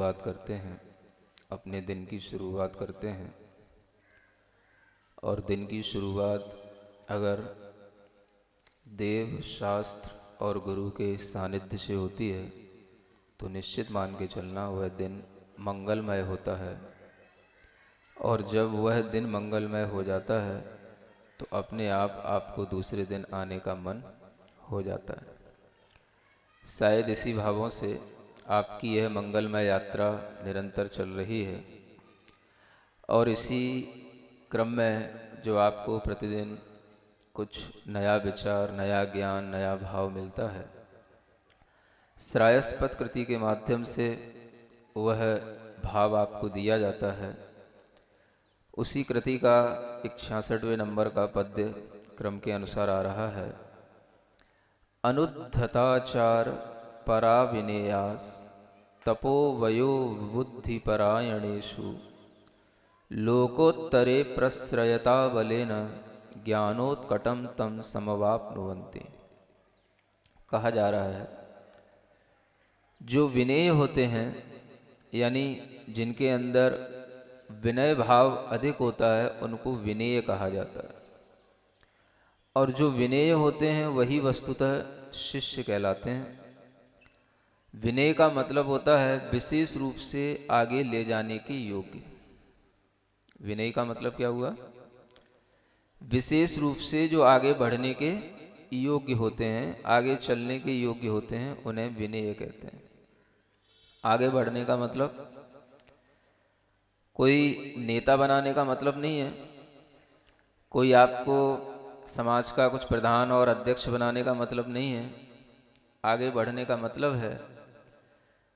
शुरुआत करते हैं, अपने दिन की शुरुआत करते हैं। और दिन की शुरुआत अगर देव, शास्त्र और गुरु के सानिध्य से होती है तो निश्चित मान के चलना वह दिन मंगलमय होता है। और जब वह दिन मंगलमय हो जाता है तो अपने आप आपको दूसरे दिन आने का मन हो जाता है। शायद इसी भावों से आपकी यह मंगलमय यात्रा निरंतर चल रही है और इसी क्रम में जो आपको प्रतिदिन कुछ नया विचार, नया ज्ञान, नया भाव मिलता है, श्रायस्पद कृति के माध्यम से वह भाव आपको दिया जाता है। उसी कृति का 66वें नंबर का पद्य क्रम के अनुसार आ रहा है। अनुद्धताचार परा विनेयास तपो वयो बुद्धि परायणेषु लोकोत्तरे प्रश्रयता बलेन ज्ञानोत्कटम तम समवाप्नुवन्ति। कहा जा रहा है जो विनेय होते हैं, यानी जिनके अंदर विनय भाव अधिक होता है, उनको विनेय कहा जाता है। और जो विनेय होते हैं वही वस्तुतः शिष्य कहलाते हैं। विनय का मतलब होता है विशेष रूप से आगे ले जाने के योग्य। विनय का मतलब क्या हुआ? विशेष रूप से जो आगे बढ़ने के योग्य होते हैं, आगे चलने के योग्य होते हैं, उन्हें विनय कहते हैं। आगे बढ़ने का मतलब कोई नेता बनाने का मतलब नहीं है, कोई आपको समाज का कुछ प्रधान और अध्यक्ष बनाने का मतलब नहीं है। आगे बढ़ने का मतलब है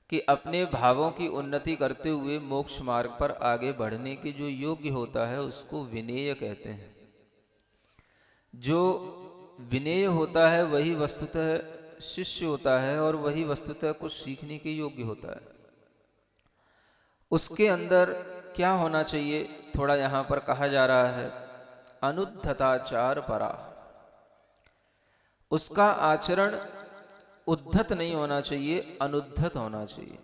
कि अपने भावों की उन्नति करते हुए मोक्ष मार्ग पर आगे बढ़ने के जो योग्य होता है उसको विनेय कहते हैं। जो विनेय होता है वही वस्तुतः शिष्य होता है और वही वस्तुतः कुछ सीखने के योग्य होता है। उसके अंदर क्या होना चाहिए, थोड़ा यहाँ पर कहा जा रहा है अनुद्धताचार परा। उसका आचरण उद्धत नहीं होना चाहिए, अनुद्धत होना चाहिए।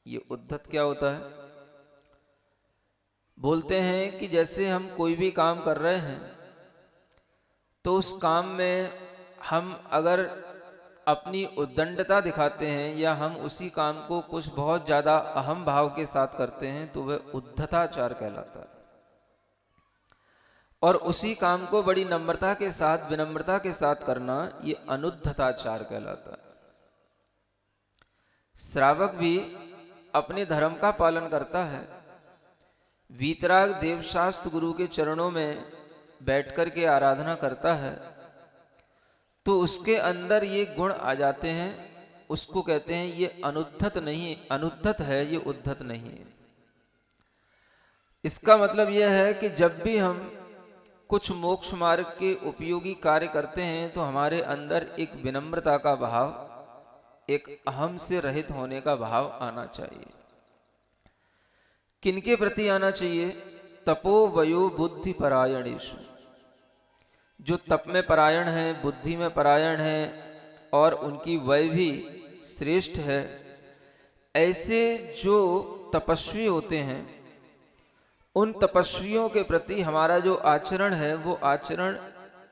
ये उद्धत क्या होता है? बोलते हैं कि जैसे हम कोई भी काम कर रहे हैं तो उस काम में हम अगर अपनी उद्दंडता दिखाते हैं या हम उसी काम को कुछ बहुत ज्यादा अहम भाव के साथ करते हैं तो वह उद्धताचार कहलाता है। और उसी काम को बड़ी नम्रता के साथ, विनम्रता के साथ करना, ये अनुद्धताचार कहलाता है। श्रावक भी अपने धर्म का पालन करता है, वीतराग देवशास्त्र गुरु के चरणों में बैठकर के आराधना करता है, तो उसके अंदर ये गुण आ जाते हैं। उसको कहते हैं ये अनुद्धत नहीं, अनुद्धत है, ये उद्धत नहीं है। इसका मतलब यह है कि जब भी हम कुछ मोक्ष मार्ग के उपयोगी कार्य करते हैं तो हमारे अंदर एक विनम्रता का भाव, एक अहम से रहित होने का भाव आना चाहिए। किनके प्रति आना चाहिए? तपो वयो बुद्धि परायणेषु। जो तप में परायण है, बुद्धि में परायण है और उनकी वय भी श्रेष्ठ है, ऐसे जो तपस्वी होते हैं उन तपस्वियों के प्रति हमारा जो आचरण है वो आचरण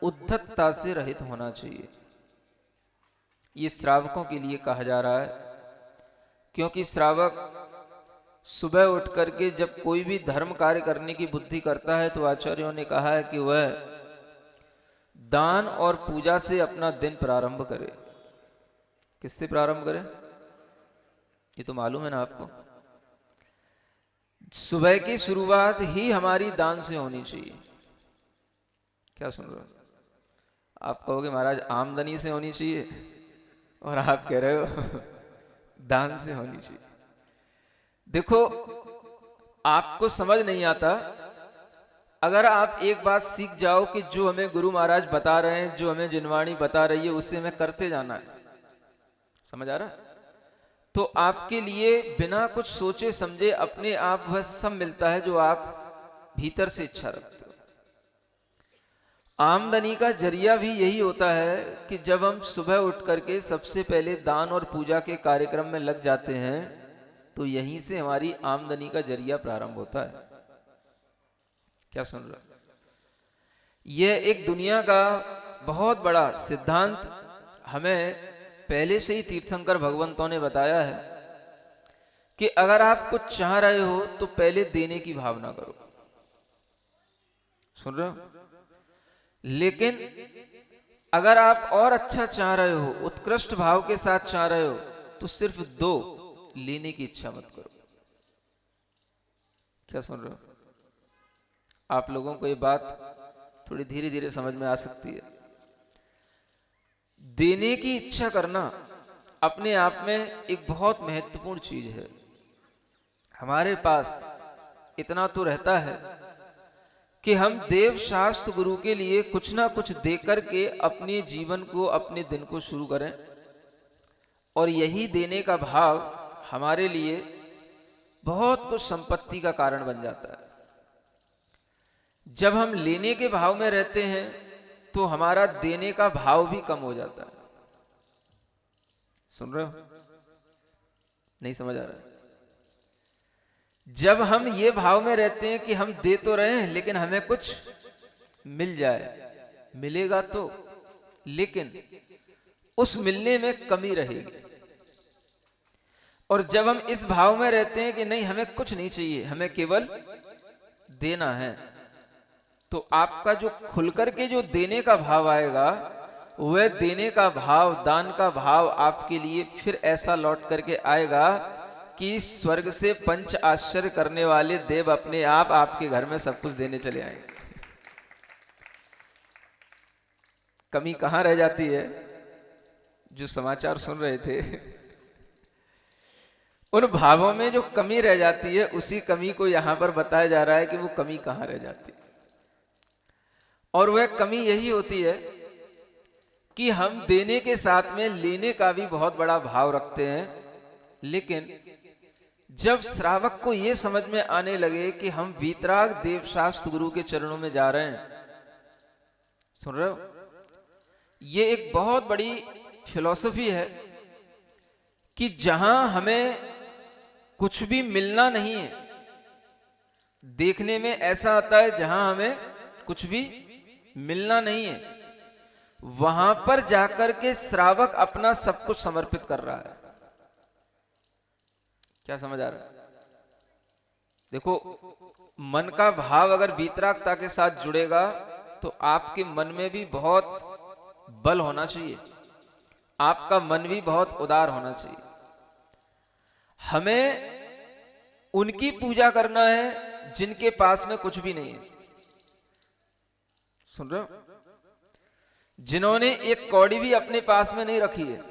उद्धतता से रहित होना चाहिए। ये श्रावकों के लिए कहा जा रहा है, क्योंकि श्रावक सुबह उठ करके जब कोई भी धर्म कार्य करने की बुद्धि करता है तो आचार्यों ने कहा है कि वह दान और पूजा से अपना दिन प्रारंभ करे। किससे प्रारंभ करे? ये तो मालूम है ना आपको। सुबह की शुरुआत ही हमारी दान से होनी चाहिए। क्या सुन रहे हो? आप कहोगे महाराज आमदनी से होनी चाहिए, और आप कह रहे हो दान से होनी चाहिए। देखो, आपको समझ नहीं आता। अगर आप एक बात सीख जाओ कि जो हमें गुरु महाराज बता रहे हैं, जो हमें जिनवाणी बता रही है, उसे हमें करते जाना है। समझ आ रहा है? तो आपके लिए बिना कुछ सोचे समझे अपने आप वह सब मिलता है जो आप भीतर से इच्छा रखते हो। आमदनी का जरिया भी यही होता है कि जब हम सुबह उठ करके सबसे पहले दान और पूजा के कार्यक्रम में लग जाते हैं तो यहीं से हमारी आमदनी का जरिया प्रारंभ होता है। क्या सुन रहे हो? यह एक दुनिया का बहुत बड़ा सिद्धांत हमें पहले से ही तीर्थंकर भगवंतों ने बताया है कि अगर आप कुछ चाह रहे हो तो पहले देने की भावना करो। सुन रहे हो? लेकिन अगर आप और अच्छा चाह रहे हो, उत्कृष्ट भाव के साथ चाह रहे हो, तो सिर्फ दो, लेने की इच्छा मत करो। क्या सुन रहे हो? आप लोगों को ये बात थोड़ी धीरे धीरे समझ में आ सकती है। देने की इच्छा करना अपने आप में एक बहुत महत्वपूर्ण चीज है। हमारे पास इतना तो रहता है कि हम देव शास्त्र गुरु के लिए कुछ ना कुछ देकर के अपने जीवन को, अपने दिन को शुरू करें, और यही देने का भाव हमारे लिए बहुत कुछ संपत्ति का कारण बन जाता है। जब हम लेने के भाव में रहते हैं तो हमारा देने का भाव भी कम हो जाता है। सुन रहे हो? नहीं समझ आ रहा है? जब हम ये भाव में रहते हैं कि हम दे तो रहे हैं लेकिन हमें कुछ मिल जाए, मिलेगा तो, लेकिन उस मिलने में कमी रहेगी। और जब हम इस भाव में रहते हैं कि नहीं, हमें कुछ नहीं चाहिए, हमें केवल देना है, तो आपका जो खुलकर के जो देने का भाव आएगा, वह देने का भाव, दान का भाव आपके लिए फिर ऐसा लौट करके आएगा कि स्वर्ग से पंच आश्चर्य करने वाले देव अपने आप आपके घर में सब कुछ देने चले आएंगे। कमी कहां रह जाती है? जो समाचार सुन रहे थे, उन भावों में जो कमी रह जाती है, उसी कमी को यहां पर बताया जा रहा है कि वो कमी कहां रह जाती है। और वह कमी यही होती है कि हम देने के साथ में लेने का भी बहुत बड़ा भाव रखते हैं, लेकिन जब श्रावक को यह समझ में आने लगे कि हम वीतराग देवशास्त्र गुरु के चरणों में जा रहे हैं, सुन रहे हो? ये एक बहुत बड़ी फिलॉसफी है कि जहां हमें कुछ भी मिलना नहीं है, देखने में ऐसा आता है जहां हमें कुछ भी मिलना नहीं है, वहां पर जाकर के श्रावक अपना सब कुछ समर्पित कर रहा है। क्या समझ आ रहा है? देखो, मन का भाव अगर वीतरागता के साथ जुड़ेगा तो आपके मन में भी बहुत बल होना चाहिए, आपका मन भी बहुत उदार होना चाहिए। हमें उनकी पूजा करना है जिनके पास में कुछ भी नहीं है। सुन रहे हो? जिन्होंने एक कौड़ी भी अपने पास में नहीं रखी है,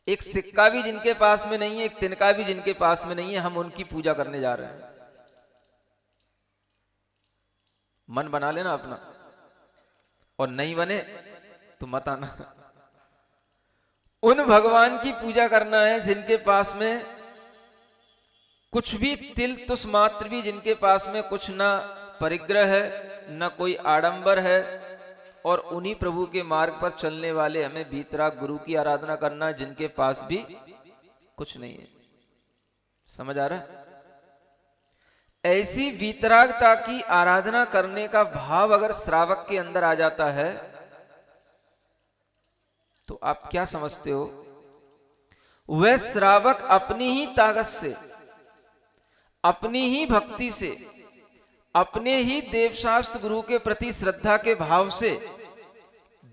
एक सिक्का भी जिनके पास में नहीं है, एक तिनका भी जिनके पास में नहीं है, हम उनकी पूजा करने जा रहे हैं। मन बना लेना अपना, और नहीं बने तो मत आना। उन भगवान की पूजा करना है जिनके पास में कुछ भी तिल तुस मात्र भी, जिनके पास में कुछ ना परिग्रह है, ना कोई आडंबर है, और उन्हीं प्रभु के मार्ग पर चलने वाले हमें वीतराग गुरु की आराधना करना है जिनके पास भी कुछ नहीं है। समझ आ रहा है? ऐसी वीतरागता की आराधना करने का भाव अगर श्रावक के अंदर आ जाता है तो आप क्या समझते हो? वह श्रावक अपनी ही ताकत से, अपनी ही भक्ति से, अपने ही देवशास्त्र गुरु के प्रति श्रद्धा के भाव से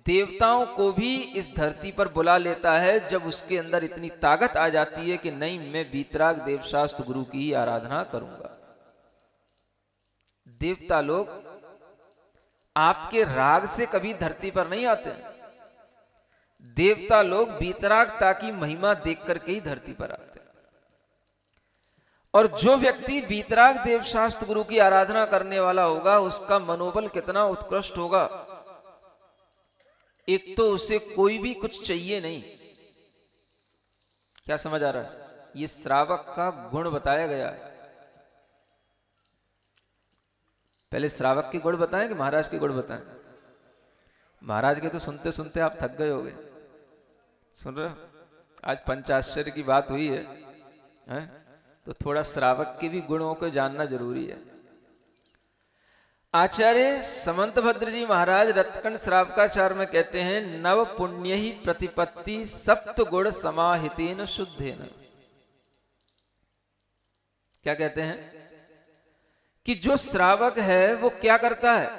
देवताओं को भी इस धरती पर बुला लेता है, जब उसके अंदर इतनी ताकत आ जाती है कि नहीं, मैं वीतराग देवशास्त्र गुरु की ही आराधना करूंगा। देवता लोग आपके राग से कभी धरती पर नहीं आते। देवता लोग वीतरागता की महिमा देख करके ही धरती पर आते हैं। और जो व्यक्ति वीतराग देवशास्त्र गुरु की आराधना करने वाला होगा, उसका मनोबल कितना उत्कृष्ट होगा। एक तो उसे कोई भी कुछ चाहिए नहीं। क्या समझ आ रहा है? ये श्रावक का गुण बताया गया है। पहले श्रावक के गुण बताएं कि महाराज के गुण बताएं? महाराज के तो सुनते सुनते आप थक गए होगे। सुन रहे हो? आज पंचाश्चर्य की बात हुई है, है? तो थोड़ा श्रावक के भी गुणों को जानना जरूरी है। आचार्य समंतभद्र जी महाराज रत्नखंड श्रावकाचार में कहते हैं, नव पुण्य ही प्रतिपत्ति सप्त गुण समाहितेन शुद्धेन। क्या कहते हैं कि जो श्रावक है वो क्या करता है,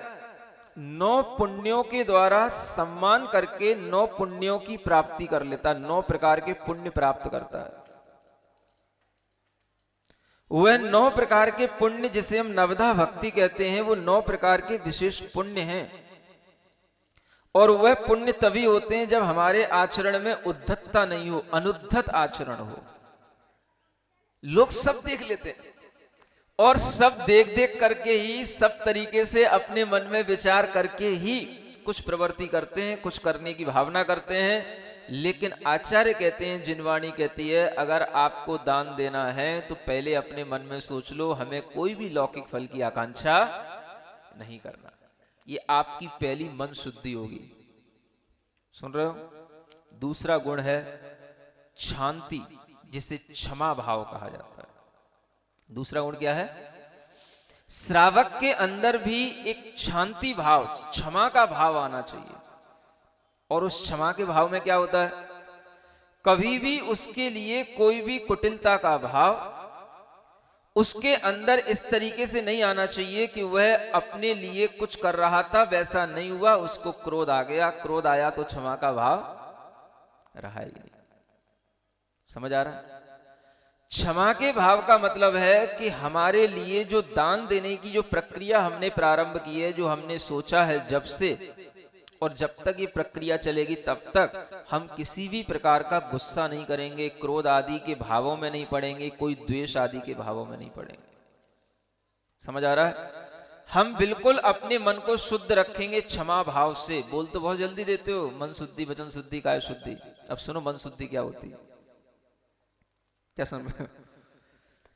9 पुण्यों के द्वारा सम्मान करके 9 पुण्यों की प्राप्ति कर लेता, 9 प्रकार के पुण्य प्राप्त करता है। वह 9 प्रकार के पुण्य जिसे हम नवधा भक्ति कहते हैं, वो 9 प्रकार के विशेष पुण्य हैं। और वह पुण्य तभी होते हैं जब हमारे आचरण में उद्धतता नहीं हो, अनुद्धत आचरण हो। लोग सब देख लेते हैं और सब देख देख करके ही, सब तरीके से अपने मन में विचार करके ही कुछ प्रवृत्ति करते हैं, कुछ करने की भावना करते हैं। लेकिन आचार्य कहते हैं, जिनवाणी कहती है, अगर आपको दान देना है तो पहले अपने मन में सोच लो, हमें कोई भी लौकिक फल की आकांक्षा नहीं करना। ये आपकी पहली मन शुद्धि होगी। सुन रहे हो? दूसरा गुण है शांति, जिसे क्षमा भाव कहा जाता है। दूसरा गुण क्या है? श्रावक के अंदर भी एक शांति भाव, क्षमा का भाव आना चाहिए। और उस क्षमा के भाव में क्या होता है, कभी भी उसके लिए कोई भी कुटिलता का भाव उसके अंदर इस तरीके से नहीं आना चाहिए कि वह अपने लिए कुछ कर रहा था, वैसा नहीं हुआ, उसको क्रोध आ गया, क्रोध आया तो क्षमा का भाव रहा ही नहीं। समझ आ रहा है? क्षमा के भाव का मतलब है कि हमारे लिए जो दान देने की जो प्रक्रिया हमने प्रारंभ की है, जो हमने सोचा है जब से, और जब तक ये प्रक्रिया चलेगी तब तक हम किसी भी प्रकार का गुस्सा नहीं करेंगे, क्रोध आदि के भावों में नहीं पड़ेंगे, कोई द्वेष आदि के भावों में नहीं पड़ेंगे। समझ आ रहा है? हम बिल्कुल अपने मन को शुद्ध रखेंगे क्षमा भाव से। बोल तो बहुत जल्दी देते हो, मन शुद्धि, वचन शुद्धि, काय शुद्धि। अब सुनो मन शुद्धि क्या होती है। क्या सुन रहे हो?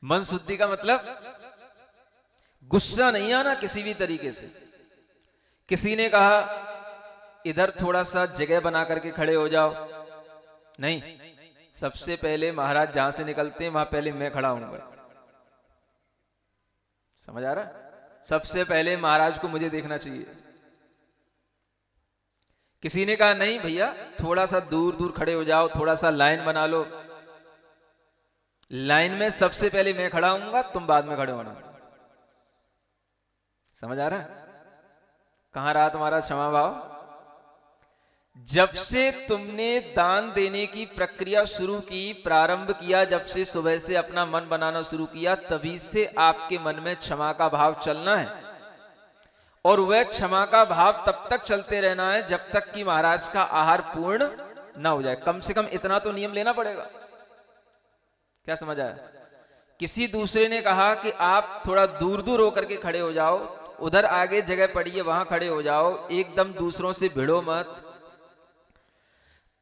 मन शुद्धि का मतलब गुस्सा नहीं आना किसी भी तरीके से। किसी ने कहा इधर थोड़ा सा जगह बना करके खड़े हो जाओ, नहीं, सबसे पहले महाराज जहां से निकलते हैं वहां पहले मैं खड़ा हूंगा। समझ आ रहा? सबसे पहले महाराज को मुझे देखना चाहिए। किसी ने कहा नहीं भैया थोड़ा सा दूर दूर खड़े हो जाओ, थोड़ा सा लाइन बना लो, लाइन में सबसे पहले मैं खड़ा हूंगा, तुम बाद में खड़े होना। समझ आ रहा है? कहां रहा तुम्हारा क्षमा भाव? जब से तुमने दान देने की प्रक्रिया शुरू की, प्रारंभ किया, जब से सुबह से अपना मन बनाना शुरू किया, तभी से आपके मन में क्षमा का भाव चलना है। और वह क्षमा का भाव तब तक चलते रहना है जब तक कि महाराज का आहार पूर्ण ना हो जाए। कम से कम इतना तो नियम लेना पड़ेगा। क्या समझ आया? किसी दूसरे ने कहा कि आप थोड़ा दूर दूर होकर के खड़े हो जाओ, उधर आगे जगह पड़ी है वहां खड़े हो जाओ, एकदम दूसरों से भिड़ो मत।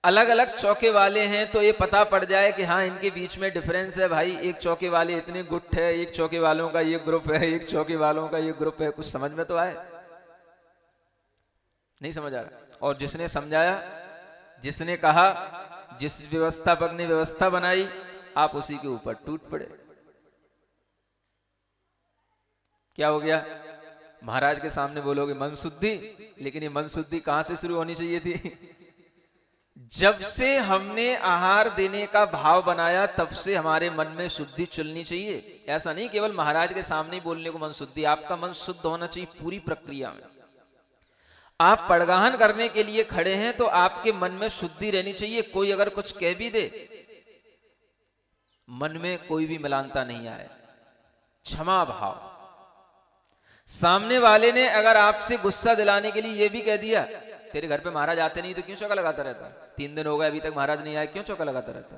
अलग अलग चौके वाले हैं तो ये पता पड़ जाए कि हाँ इनके बीच में डिफरेंस है भाई, एक चौके वाले इतने गुट है, एक चौके वालों का ये ग्रुप है, एक चौके वालों का ये ग्रुप है। कुछ समझ में तो आए? नहीं समझ आ रहा। और जिसने समझाया, जिसने कहा, जिस व्यवस्थापक ने व्यवस्था बनाई, आप उसी के ऊपर टूट पड़े। क्या हो गया? महाराज के सामने बोलोगे मन शुद्धि, लेकिन ये मन शुद्धि कहां से शुरू होनी चाहिए थी? जब से हमने आहार देने का भाव बनाया तब से हमारे मन में शुद्धि चलनी चाहिए। ऐसा नहीं केवल महाराज के सामने बोलने को मन शुद्धि, आपका मन शुद्ध होना चाहिए पूरी प्रक्रिया में। आप पड़गाहन करने के लिए खड़े हैं तो आपके मन में शुद्धि रहनी चाहिए। कोई अगर कुछ कह भी दे, मन में कोई भी मिलानता नहीं आए, क्षमा भाव। सामने वाले ने अगर आपसे गुस्सा दिलाने के लिए यह भी कह दिया, तेरे घर पे महाराज आते नहीं तो क्यों चौका लगाता रहता? 3 दिन हो गए अभी तक महाराज नहीं आए, क्यों चौका लगाता रहता?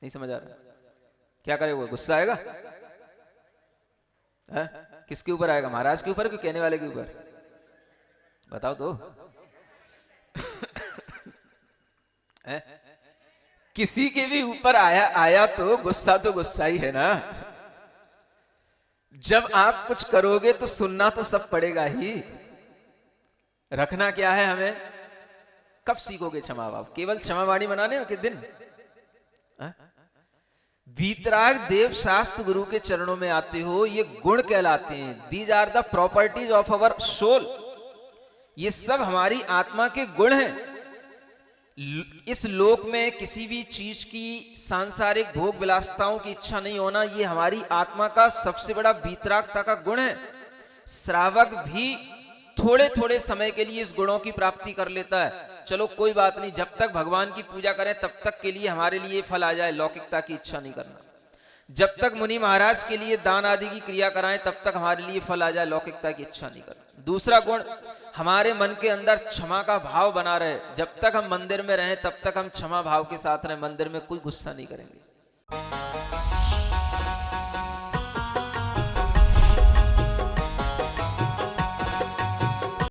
नहीं समझ आ रहा? क्या करेगा? गुस्सा आएगा? है? किसके ऊपर आएगा? महाराज के ऊपर कि कहने वाले के ऊपर? बताओ तो। है? किसी के भी ऊपर आया तो गुस्सा ही है ना। जब आप कुछ करोगे तो सुनना तो सब पड़ेगा ही। रखना क्या है हमें? कब सीखोगे क्षमा भाव? केवल क्षमा वाणी बनाने के दिन? वीतराग देव शास्त्र गुरु के चरणों में आते हो, ये गुण कहलाते हैं। These are the properties of our soul. ये सब हमारी आत्मा के गुण हैं। इस लोक में किसी भी चीज की सांसारिक भोग विलासिताओं की इच्छा नहीं होना, ये हमारी आत्मा का सबसे बड़ा वीतरागता का गुण है। श्रावक भी थोड़े थोड़े समय के लिए इस गुणों की प्राप्ति कर लेता है। चलो कोई बात नहीं, जब तक भगवान की पूजा करें तब तक के लिए हमारे लिए फल आ जाए, लौकिकता की इच्छा नहीं करना। जब तक मुनि महाराज के लिए दान आदि की क्रिया कराएं तब तक हमारे लिए फल आ जाए, लौकिकता की इच्छा नहीं करना। दूसरा गुण, हमारे मन के अंदर क्षमा का भाव बना रहे। जब तक हम मंदिर में रहें तब तक हम क्षमा भाव के साथ रहें, मंदिर में कोई गुस्सा नहीं करेंगे।